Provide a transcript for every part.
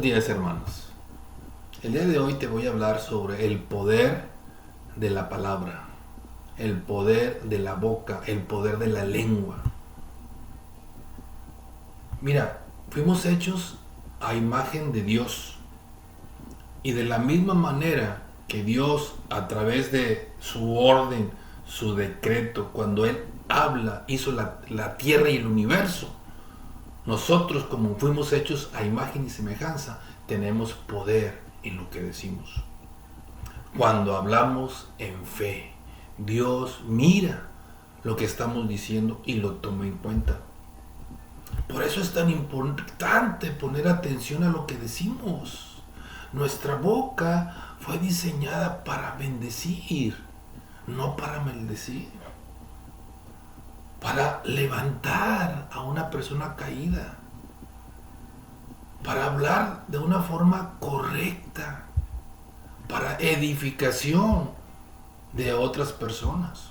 Buenos días, hermanos. El día de hoy te voy a hablar sobre el poder de la palabra, el poder de la boca, el poder de la lengua. Mira, fuimos hechos a imagen de Dios. Y de la misma manera que Dios, a través de su orden, su decreto, cuando Él habla, hizo la tierra y el universo, nosotros, como fuimos hechos a imagen y semejanza, tenemos poder en lo que decimos. Cuando hablamos en fe, Dios mira lo que estamos diciendo y lo toma en cuenta. Por eso es tan importante poner atención a lo que decimos. Nuestra boca fue diseñada para bendecir, no para maldecir. Para levantar a una persona caída, para hablar de una forma correcta, para edificación de otras personas.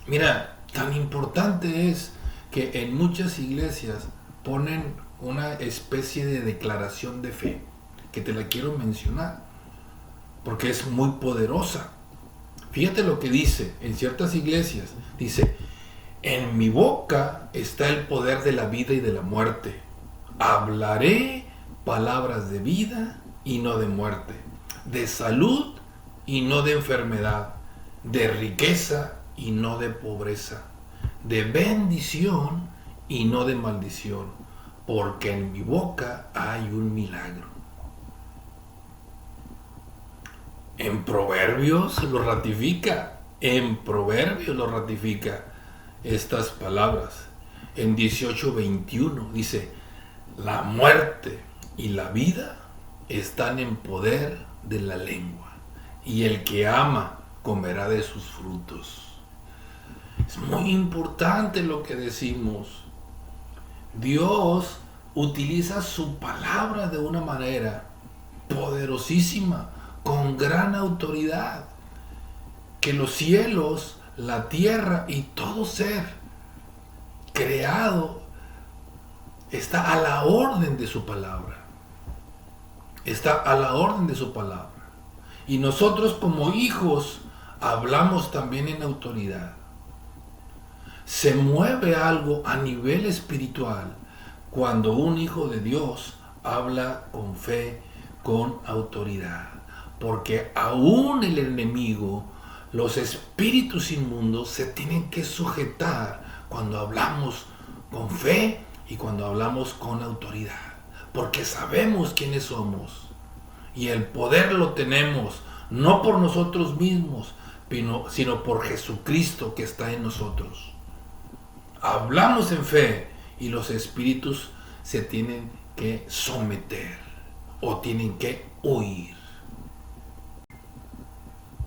Mira, tan importante es que en muchas iglesias ponen una especie de declaración de fe, que te la quiero mencionar, porque es muy poderosa. Fíjate lo que dice en ciertas iglesias. Dice: en mi boca está el poder de la vida y de la muerte. Hablaré palabras de vida y no de muerte, de salud y no de enfermedad, de riqueza y no de pobreza, de bendición y no de maldición, porque en mi boca hay un milagro. En Proverbios lo ratifica, estas palabras. En 18:21 dice: la muerte y la vida están en poder de la lengua, y el que ama comerá de sus frutos. Es muy importante lo que decimos. Dios utiliza su palabra de una manera poderosísima, con gran autoridad, que los cielos, la tierra y todo ser creado está a la orden de su palabra. Está a la orden de su palabra. Y nosotros, como hijos, hablamos también en autoridad. Se mueve algo a nivel espiritual cuando un hijo de Dios habla con fe, con autoridad. Porque aún el enemigo, los espíritus inmundos, se tienen que sujetar cuando hablamos con fe y cuando hablamos con autoridad. Porque sabemos quiénes somos. Y el poder lo tenemos, no por nosotros mismos, sino por Jesucristo que está en nosotros. Hablamos en fe y los espíritus se tienen que someter o tienen que huir.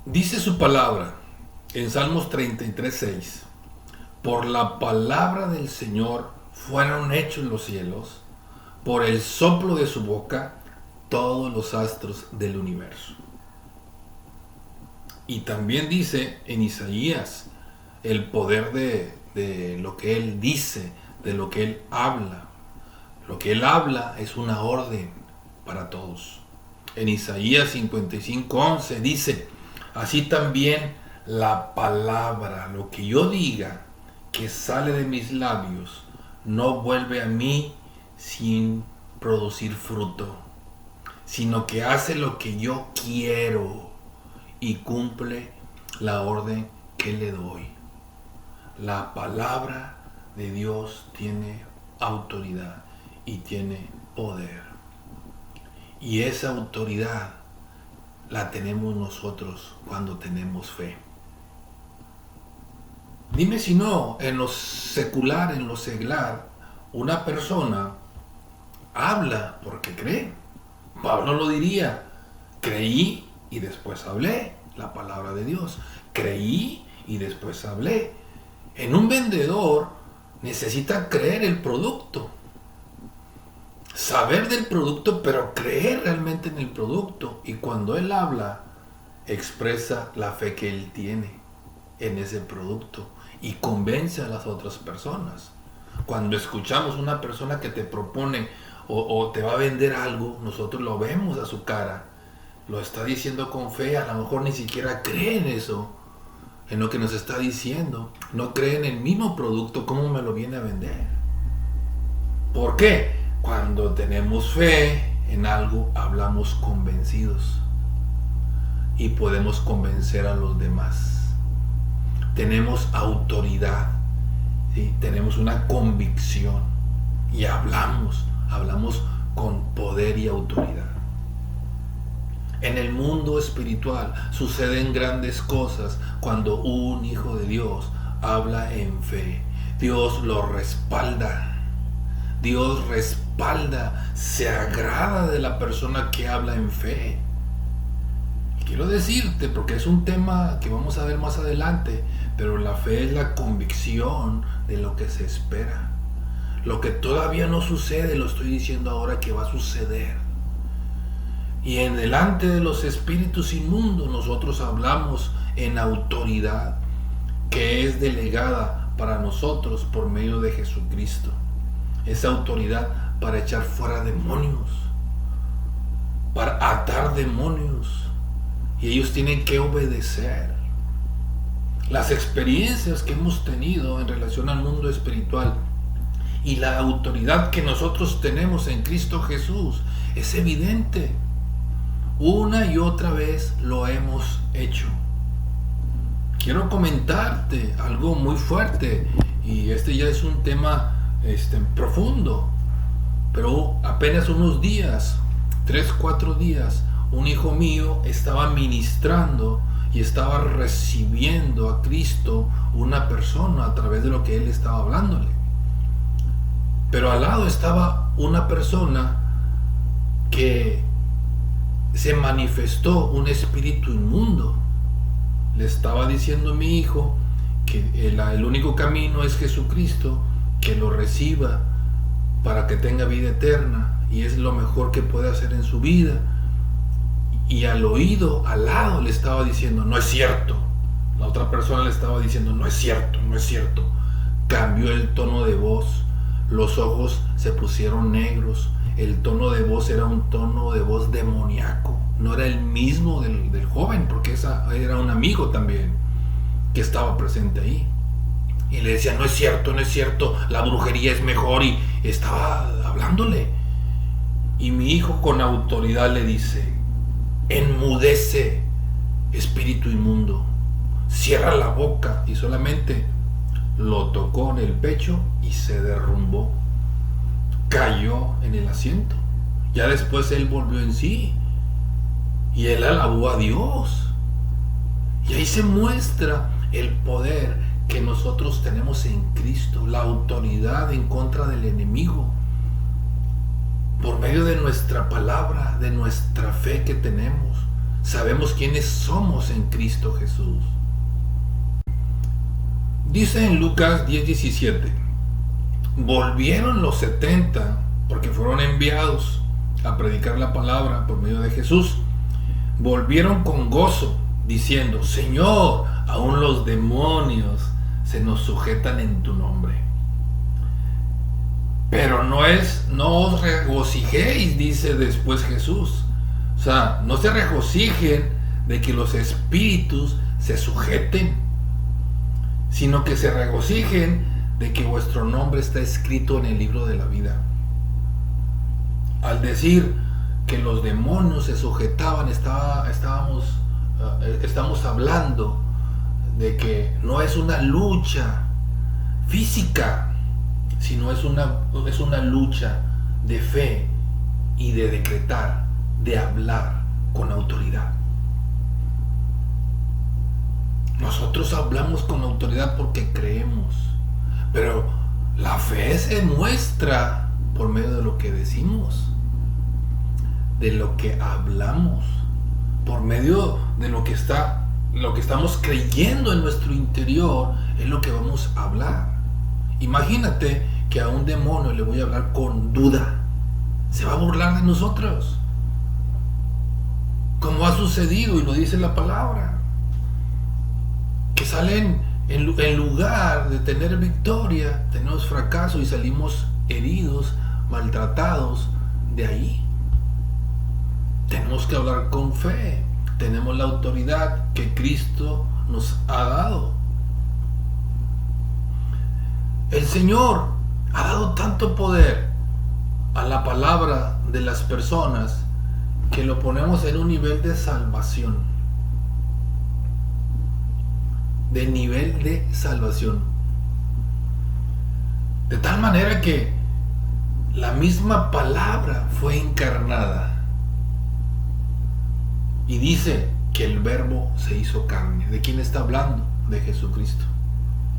Dice su palabra en Salmos 33:6: por la palabra del Señor fueron hechos los cielos, por el soplo de su boca todos los astros del universo. Y también dice en Isaías el poder de lo que Él dice, de lo que Él habla. Lo que Él habla es una orden para todos. En Isaías 55:11 dice: así también la palabra, lo que yo diga, que sale de mis labios, no vuelve a mí sin producir fruto, sino que hace lo que yo quiero y cumple la orden que le doy. La palabra de Dios tiene autoridad y tiene poder. Y esa autoridad la tenemos nosotros cuando tenemos fe. Dime si no, en lo secular, en lo seglar, una persona habla porque cree. Pablo lo diría: creí y después hablé la palabra de Dios. Creí y después hablé. En un vendedor necesita creer el producto, saber del producto, pero creer realmente en el producto. Y cuando él habla, expresa la fe que él tiene en ese producto y convence a las otras personas. Cuando escuchamos una persona que te propone o te va a vender algo, nosotros lo vemos a su cara, lo está diciendo con fe, a lo mejor ni siquiera cree en eso, en lo que nos está diciendo, no cree en el mismo producto, cómo me lo viene a vender. ¿Por qué? Cuando tenemos fe en algo, hablamos convencidos y podemos convencer a los demás. Tenemos autoridad, ¿sí? Tenemos una convicción y hablamos con poder y autoridad. En el mundo espiritual suceden grandes cosas cuando un hijo de Dios habla en fe. Dios lo respalda. Dios respalda, se agrada de la persona que habla en fe. Y quiero decirte, porque es un tema que vamos a ver más adelante, pero la fe es la convicción de lo que se espera. Lo que todavía no sucede, lo estoy diciendo ahora que va a suceder. Y en delante de los espíritus inmundos nosotros hablamos en autoridad que es delegada para nosotros por medio de Jesucristo. Esa autoridad para echar fuera demonios, para atar demonios, y ellos tienen que obedecer. Las experiencias que hemos tenido en relación al mundo espiritual y la autoridad que nosotros tenemos en Cristo Jesús es evidente. Una y otra vez lo hemos hecho. Quiero comentarte algo muy fuerte, y este ya es un tema profundo, pero apenas unos días, 3-4 días, un hijo mío estaba ministrando y estaba recibiendo a Cristo una persona a través de lo que él estaba hablándole. Pero al lado estaba una persona que se manifestó un espíritu inmundo. Le estaba diciendo a mi hijo que el único camino es Jesucristo, que lo reciba para que tenga vida eterna, y es lo mejor que puede hacer en su vida. Y al oído, al lado, le estaba diciendo, no es cierto. La otra persona le estaba diciendo, no es cierto, no es cierto. Cambió el tono de voz, los ojos se pusieron negros, el tono de voz era un tono de voz demoníaco, no era el mismo del joven, porque era un amigo también que estaba presente ahí. Y le decía, no es cierto, la brujería es mejor, y estaba hablándole. Y mi hijo con autoridad le dice, enmudece, espíritu inmundo, cierra la boca, y solamente lo tocó en el pecho y se derrumbó. Cayó en el asiento. Ya después él volvió en sí y él alabó a Dios. Y ahí se muestra el poder que nosotros tenemos en Cristo, la autoridad en contra del enemigo, por medio de nuestra palabra, de nuestra fe que tenemos. Sabemos quiénes somos en Cristo Jesús. Dice en Lucas 10:17, volvieron los 70, porque fueron enviados a predicar la palabra por medio de Jesús. Volvieron con gozo, diciendo, Señor, aún los demonios se nos sujetan en tu nombre. Pero no os regocijéis, dice después Jesús. O sea, no se regocijen de que los espíritus se sujeten, sino que se regocijen de que vuestro nombre está escrito en el libro de la vida. Al decir que los demonios se sujetaban, estamos hablando de que no es una lucha física, sino es una lucha de fe y de decretar, de hablar con autoridad. Nosotros hablamos con autoridad porque creemos, pero la fe se muestra por medio de lo que decimos, de lo que hablamos, por medio de lo que estamos creyendo en nuestro interior, es lo que vamos a hablar. Imagínate que a un demonio le voy a hablar con duda, se va a burlar de nosotros, como ha sucedido y lo dice la palabra, que salen en lugar de tener victoria, tenemos fracaso y salimos heridos, maltratados de ahí. Tenemos que hablar con fe. Tenemos la autoridad que Cristo nos ha dado. El Señor ha dado tanto poder a la palabra de las personas que lo ponemos en un nivel de salvación. De nivel de salvación. De tal manera que la misma palabra fue encarnada. Y dice que el Verbo se hizo carne. ¿De quién está hablando? De Jesucristo.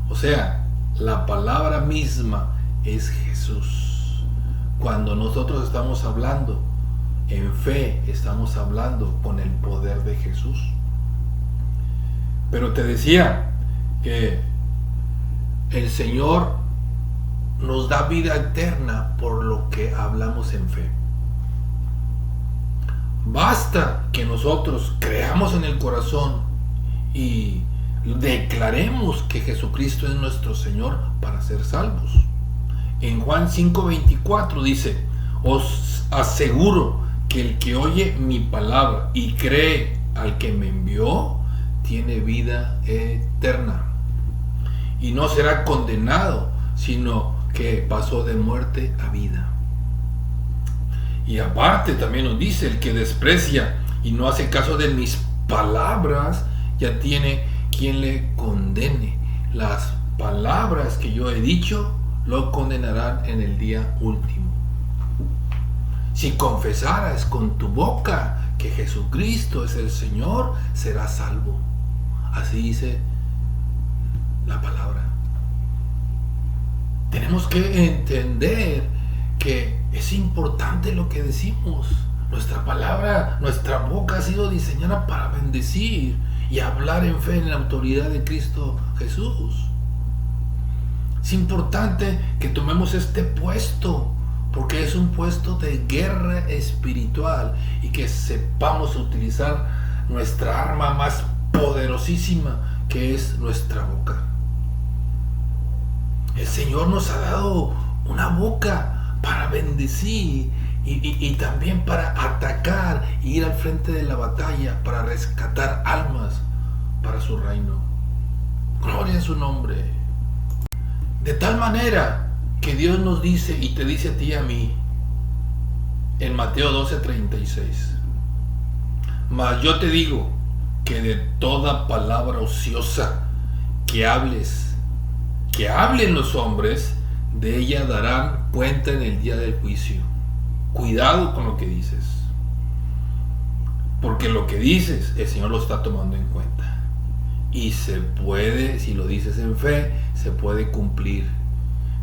O sea, la palabra misma es Jesús. Cuando nosotros estamos hablando en fe, estamos hablando con el poder de Jesús. Pero te decía que el Señor nos da vida eterna por lo que hablamos en fe. Basta que nosotros creamos en el corazón y declaremos que Jesucristo es nuestro Señor para ser salvos. En Juan 5:24 dice: os aseguro que el que oye mi palabra y cree al que me envió tiene vida eterna y no será condenado, sino que pasó de muerte a vida. Y aparte también nos dice: el que desprecia y no hace caso de mis palabras ya tiene quien le condene. Las palabras que yo he dicho lo condenarán en el día último. Si confesaras con tu boca que Jesucristo es el Señor, serás salvo. Así dice la palabra. Tenemos que entender que es importante lo que decimos. Nuestra palabra, nuestra boca ha sido diseñada para bendecir y hablar en fe en la autoridad de Cristo Jesús. Es importante que tomemos este puesto, porque es un puesto de guerra espiritual, y que sepamos utilizar nuestra arma más poderosísima, que es nuestra boca. El Señor nos ha dado una boca para bendecir y también para atacar e ir al frente de la batalla, para rescatar almas para su reino. Gloria a su nombre. De tal manera que Dios nos dice, y te dice a ti y a mí, en Mateo 12:36: mas yo te digo que de toda palabra ociosa que hablen los hombres, de ella darán cuenta en el día del juicio. Cuidado con lo que dices, porque lo que dices el Señor lo está tomando en cuenta, y se puede, si lo dices en fe, se puede cumplir.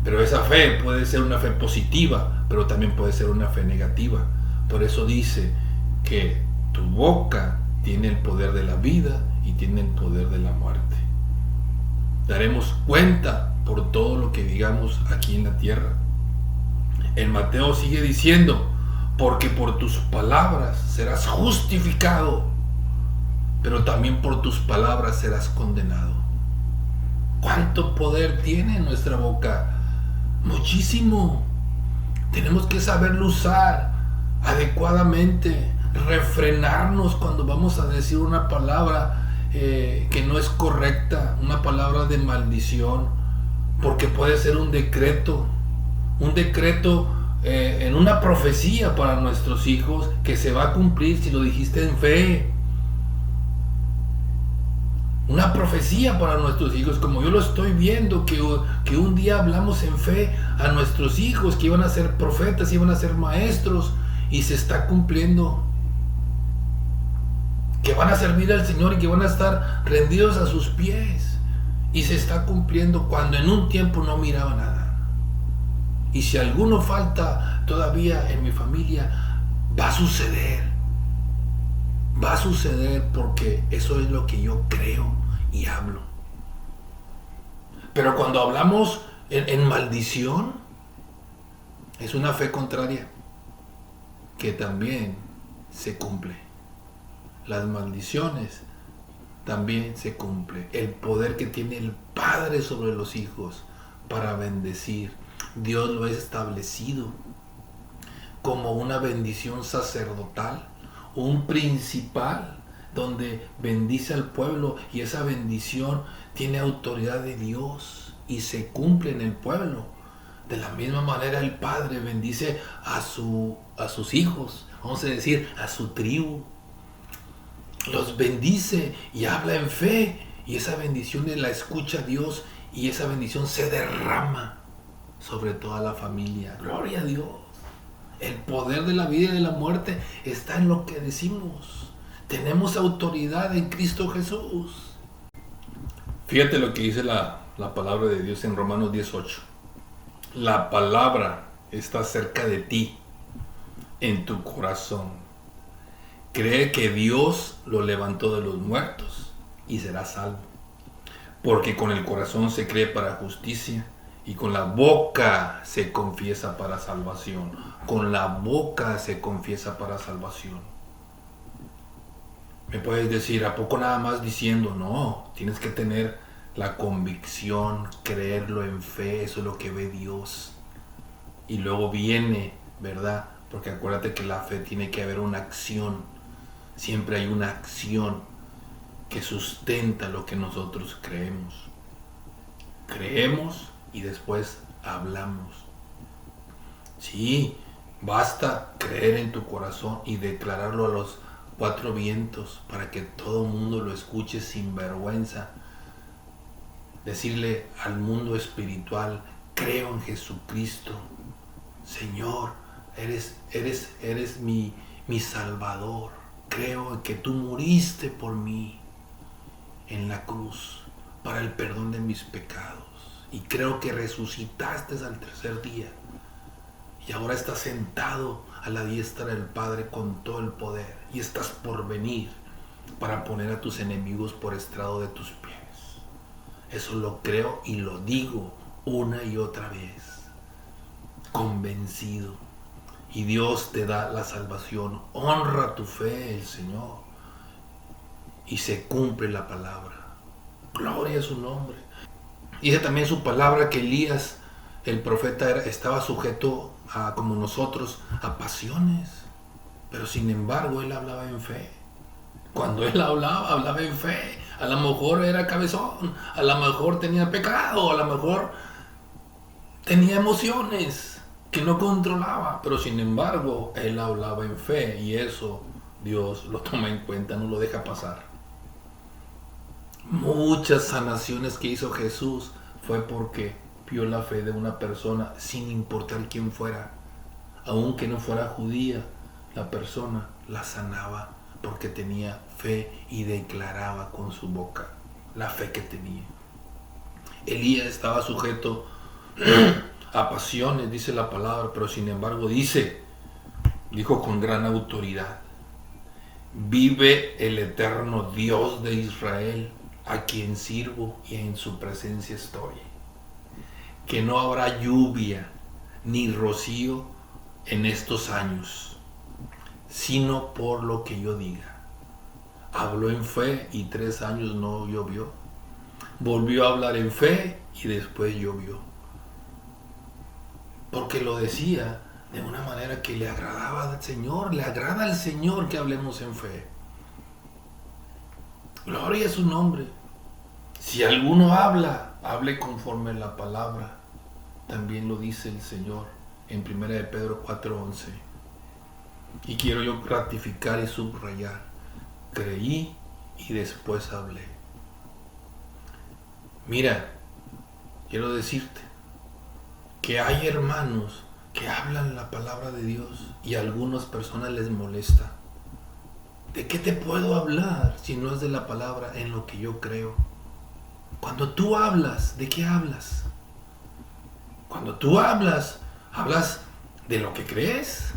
Pero esa fe puede ser una fe positiva, pero también puede ser una fe negativa. Por eso dice que tu boca tiene el poder de la vida y tiene el poder de la muerte. Daremos cuenta por todo lo que digamos aquí en la tierra. En Mateo sigue diciendo: porque por tus palabras serás justificado, pero también por tus palabras serás condenado. ¿Cuánto poder tiene nuestra boca? Muchísimo. Tenemos que saberlo usar adecuadamente, refrenarnos cuando vamos a decir una palabra que no es correcta, una palabra de maldición, porque puede ser un decreto en una profecía para nuestros hijos que se va a cumplir si lo dijiste en fe. Una profecía para nuestros hijos, como yo lo estoy viendo, que un día hablamos en fe a nuestros hijos que iban a ser profetas, iban a ser maestros, y se está cumpliendo. Que van a servir al Señor y que van a estar rendidos a sus pies. Y se está cumpliendo cuando en un tiempo no miraba nada. Y si alguno falta todavía en mi familia, va a suceder. Va a suceder, porque eso es lo que yo creo y hablo. Pero cuando hablamos en maldición, es una fe contraria que también se cumple. Las maldiciones también se cumple. El poder que tiene el Padre sobre los hijos para bendecir, Dios lo ha establecido. como una bendición sacerdotal, un principal, donde bendice al pueblo y esa bendición tiene autoridad de Dios y se cumple en el pueblo. De la misma manera el Padre bendice a sus hijos, vamos a decir, a su tribu. Los bendice y habla en fe, y esa bendición la escucha Dios, y esa bendición se derrama sobre toda la familia. Gloria a Dios. El poder de la vida y de la muerte está en lo que decimos. Tenemos autoridad en Cristo Jesús. Fíjate lo que dice la palabra de Dios en Romanos 18. La palabra está cerca de ti, en tu corazón. Cree que Dios lo levantó de los muertos y serás salvo. Porque con el corazón se cree para justicia y con la boca se confiesa para salvación. Con la boca se confiesa para salvación. Me puedes decir, ¿a poco nada más diciendo? No, tienes que tener la convicción, creerlo en fe, eso es lo que ve Dios. Y luego viene, ¿verdad? Porque acuérdate que la fe tiene que haber una acción. Siempre hay una acción que sustenta lo que nosotros creemos. Creemos y después hablamos. Sí, basta creer en tu corazón y declararlo a los cuatro vientos para que todo el mundo lo escuche sin vergüenza. Decirle al mundo espiritual, creo en Jesucristo. Señor, eres mi Salvador. Creo en que tú moriste por mí en la cruz para el perdón de mis pecados. Y creo que resucitaste al tercer día. Y ahora estás sentado a la diestra del Padre con todo el poder. Y estás por venir para poner a tus enemigos por estrado de tus pies. Eso lo creo y lo digo una y otra vez. Convencido. Y Dios te da la salvación. Honra tu fe, el Señor. Y se cumple la palabra. Gloria a su nombre. Dice también su palabra que Elías, el profeta, estaba sujeto a, como nosotros, a pasiones. Pero sin embargo, él hablaba en fe. Cuando él hablaba en fe. A lo mejor era cabezón, a lo mejor tenía pecado, a lo mejor tenía emociones que no controlaba, pero sin embargo él hablaba en fe y eso Dios lo toma en cuenta, no lo deja pasar. Muchas sanaciones que hizo Jesús fue porque vio la fe de una persona sin importar quién fuera, aunque no fuera judía, la persona la sanaba porque tenía fe y declaraba con su boca la fe que tenía. Elías estaba sujeto a pasiones, dice la palabra, pero sin embargo dijo con gran autoridad: vive el eterno Dios de Israel, a quien sirvo y en su presencia estoy. Que no habrá lluvia ni rocío en estos años, sino por lo que yo diga. Habló en fe y 3 años no llovió. Volvió a hablar en fe y después llovió. Porque lo decía de una manera que le agradaba al Señor. Le agrada al Señor que hablemos en fe. Gloria a su nombre. Si alguno habla, hable conforme a la palabra. También lo dice el Señor en 1 de Pedro 4:11. Y quiero yo ratificar y subrayar. Creí y después hablé. Mira, quiero decirte que hay hermanos que hablan la palabra de Dios y a algunas personas les molesta. ¿De qué te puedo hablar si no es de la palabra en lo que yo creo? Cuando tú hablas, ¿de qué hablas? Cuando tú hablas de lo que crees,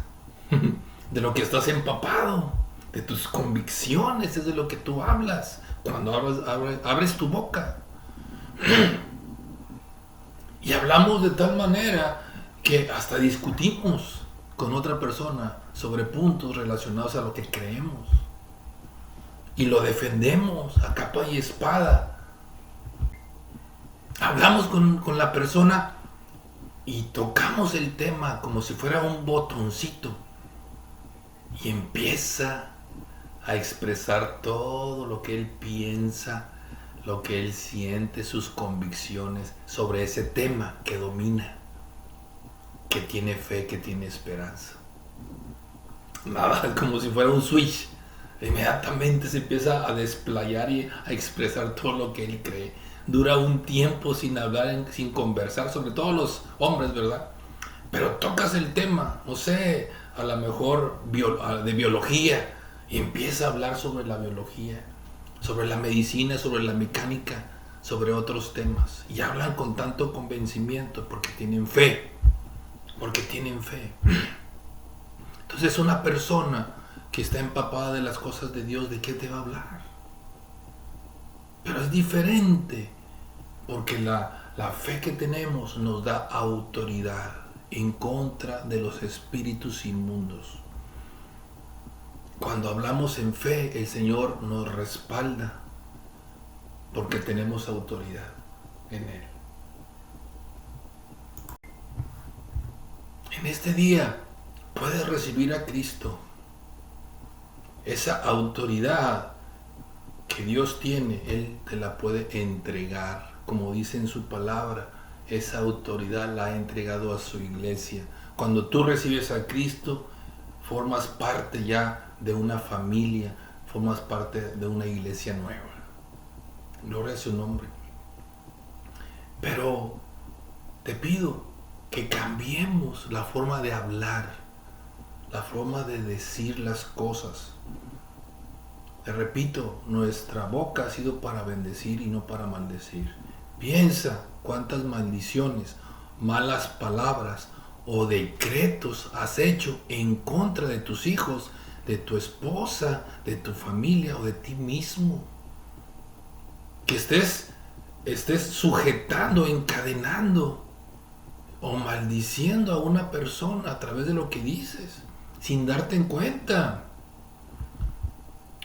de lo que estás empapado, de tus convicciones, es de lo que tú hablas. Cuando abres tu boca. Y hablamos de tal manera que hasta discutimos con otra persona sobre puntos relacionados a lo que creemos. Y lo defendemos a capa y espada. Hablamos con la persona y tocamos el tema como si fuera un botoncito y empieza a expresar todo lo que él piensa, lo que él siente, sus convicciones sobre ese tema que domina, que tiene fe, que tiene esperanza. Nada, como si fuera un switch. Inmediatamente se empieza a desplayar y a expresar todo lo que él cree. Dura un tiempo sin hablar, sin conversar, sobre todo los hombres, ¿verdad? Pero tocas el tema, no sé, a lo mejor de biología, y empieza a hablar sobre la biología, sobre la medicina, sobre la mecánica, sobre otros temas. Y hablan con tanto convencimiento porque tienen fe. Porque tienen fe. Entonces una persona que está empapada de las cosas de Dios, ¿de qué te va a hablar? Pero es diferente, porque la fe que tenemos nos da autoridad en contra de los espíritus inmundos. Cuando hablamos en fe, el Señor nos respalda porque tenemos autoridad en Él. En este día puedes recibir a Cristo. Esa autoridad que Dios tiene, Él te la puede entregar. Como dice en su palabra, esa autoridad la ha entregado a su iglesia. Cuando tú recibes a Cristo, formas parte ya de una familia, formas parte de una iglesia nueva. Gloria a su nombre. Pero te pido que cambiemos la forma de hablar, la forma de decir las cosas. Te repito, nuestra boca ha sido para bendecir y no para maldecir. Piensa cuántas maldiciones, malas palabras o decretos has hecho en contra de tus hijos, de tu esposa, de tu familia o de ti mismo. Que estés sujetando, encadenando o maldiciendo a una persona a través de lo que dices, sin darte en cuenta.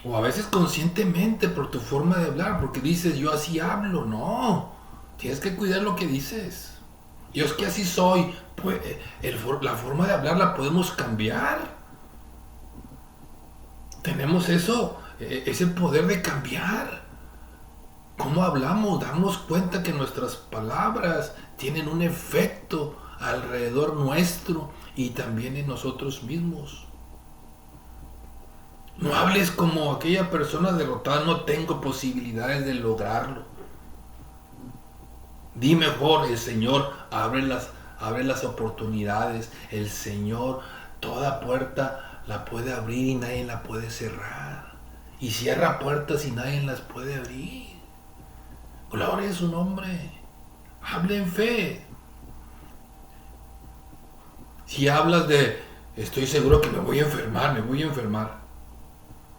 O a veces conscientemente por tu forma de hablar, porque dices, yo así hablo. No, tienes que cuidar lo que dices. Yo es que así soy. Pues, la forma de hablar la podemos cambiar. Tenemos ese poder de cambiar. ¿Cómo hablamos? Darnos cuenta que nuestras palabras tienen un efecto alrededor nuestro y también en nosotros mismos. No hables como aquella persona derrotada, no tengo posibilidades de lograrlo. Di mejor, el Señor abre las oportunidades. El Señor, toda puerta la puede abrir y nadie la puede cerrar. Y cierra puertas y nadie las puede abrir. Gloria a su nombre. Hable en fe. Si hablas de, estoy seguro que me voy a enfermar.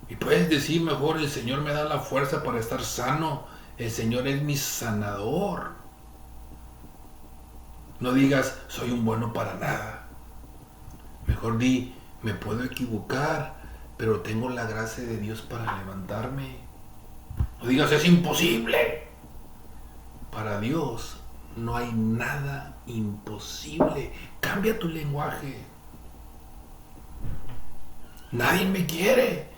Y puedes decir mejor, el Señor me da la fuerza para estar sano. El Señor es mi sanador. No digas, soy un bueno para nada. Mejor di, me puedo equivocar, pero tengo la gracia de Dios para levantarme. No digas, es imposible. Para Dios no hay nada imposible. Cambia tu lenguaje. Nadie me quiere.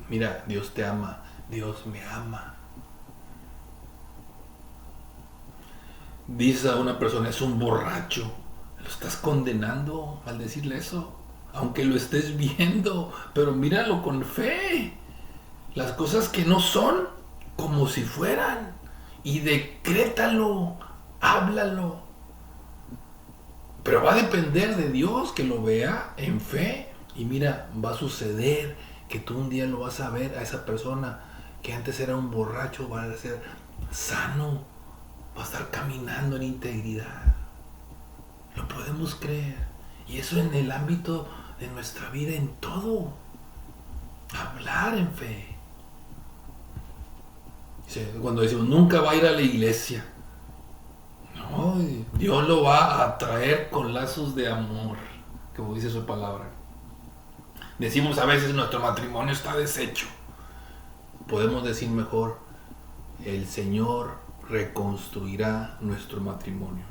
Mira, Dios te ama, Dios me ama. Dices a una persona, es un borracho. Lo estás condenando al decirle eso, aunque lo estés viendo, pero míralo con fe. Las cosas que no son, como si fueran. Y decrétalo, háblalo. Pero va a depender de Dios que lo vea en fe. Y mira, va a suceder que tú un día lo vas a ver a esa persona que antes era un borracho, va a ser sano, va a estar caminando en integridad. Lo podemos creer. Y eso en el ámbito de nuestra vida, en todo. Hablar en fe. Cuando decimos, nunca va a ir a la iglesia. No, Dios lo va a traer con lazos de amor, como dice su palabra. Decimos a veces, nuestro matrimonio está deshecho. Podemos decir mejor, el Señor reconstruirá nuestro matrimonio.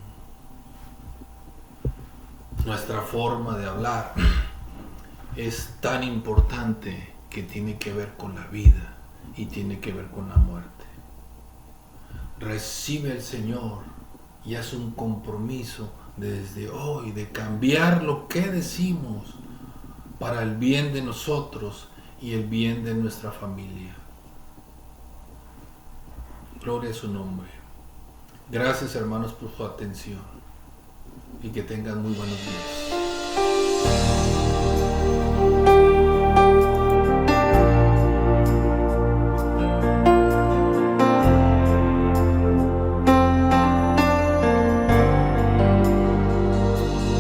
nuestra forma de hablar es tan importante que tiene que ver con la vida y tiene que ver con la muerte. Recibe al Señor y haz un compromiso desde hoy de cambiar lo que decimos para el bien de nosotros y el bien de nuestra familia. Gloria a su nombre. Gracias, hermanos, por su atención y que tengan muy buenos días.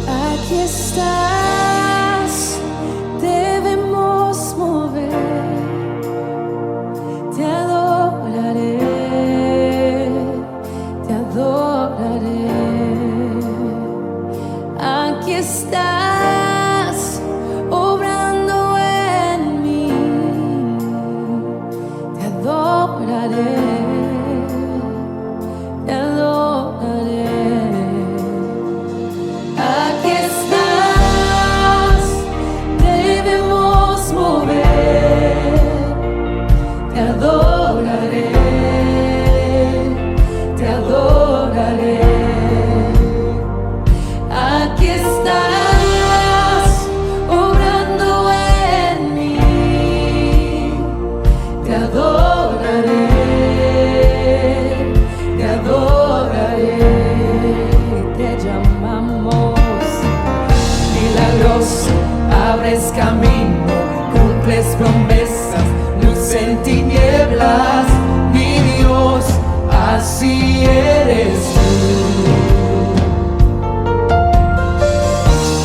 Aquí estás, debemos mover, te adoraré, te adoraré. Aquí estás, obrando en mí, te adoraré, te adoraré. Aquí estás, debemos mover, te adoraré, te adoraré. Aquí estás, obrando en mí, te adoraré, te adoraré. Te llamamos milagroso, abres camino, cumples promesas, luz en tinieblas, mi Dios, así eres tú.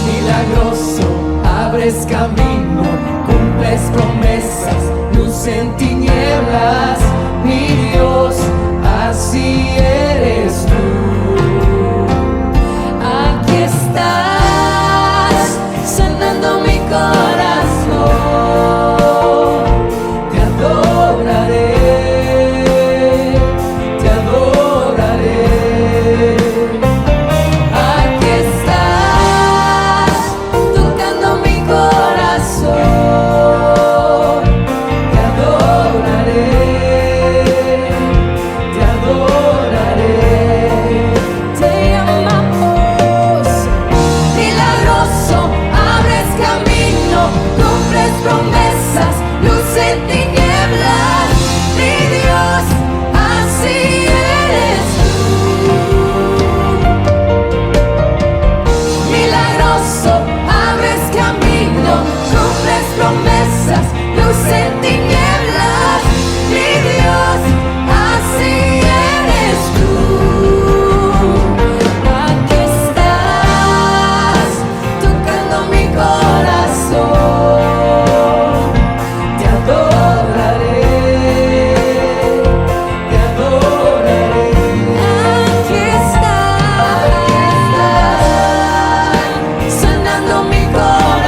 Milagroso, abres camino, cumples promesas, luz en tinieblas, mi Dios, así eres tú. Aquí estás, sanando mi corazón, te adoraré, te adoraré. Aquí estás, tocando mi corazón, te adoraré, te adoraré. Te amamos, milagroso, abres camino, cumples promesas, luz en tinieblas, mi Dios, así eres tú. Milagroso, abres camino, cumples promesas, luz en tinieblas, mi Dios, así eres tú. Aquí estás, tocando mi corazón, te adoraré, te adoraré. Aquí estás, sanando mi corazón,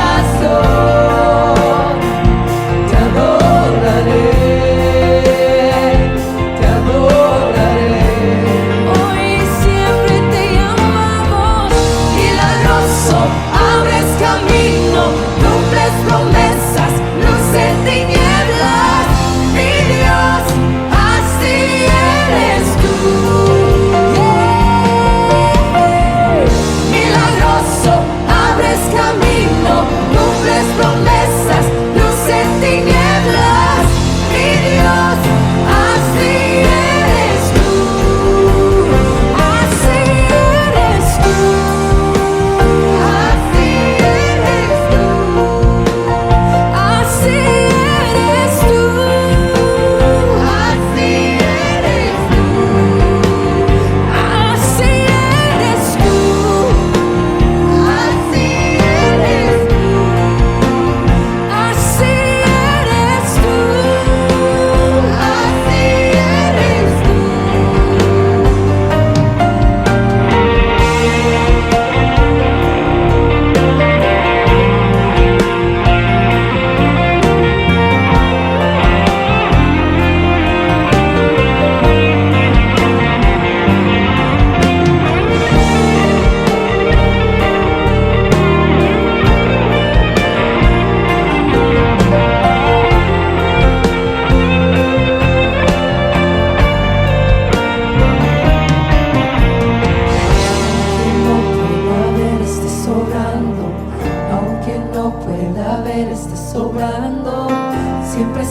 siempre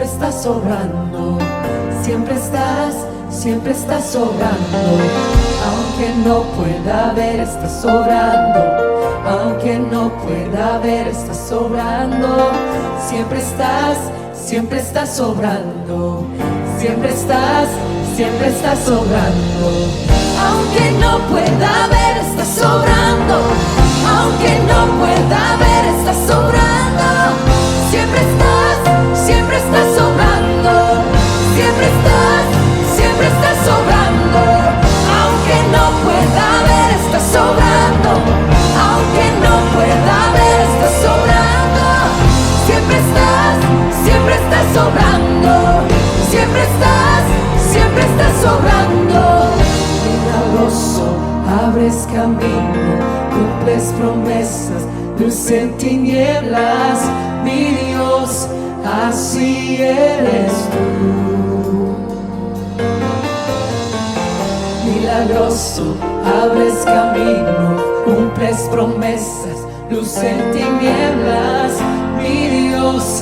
estás obrando, siempre estás obrando. Aunque no pueda ver, estás obrando. Aunque no pueda ver, estás obrando. Siempre estás obrando. Siempre estás obrando. Aunque no pueda ver, estás obrando. Aunque no pueda ver, estás obrando. Siempre estás obrando. Siempre estás obrando. Aunque no pueda ver, estás obrando. Aunque no pueda ver, estás obrando. Siempre estás obrando. Siempre estás obrando. Milagroso, abres camino, cumples promesas, luz en tinieblas, mi Dios, así eres tú. Milagroso, abres camino, cumples promesas, luz en tinieblas, mi Dios,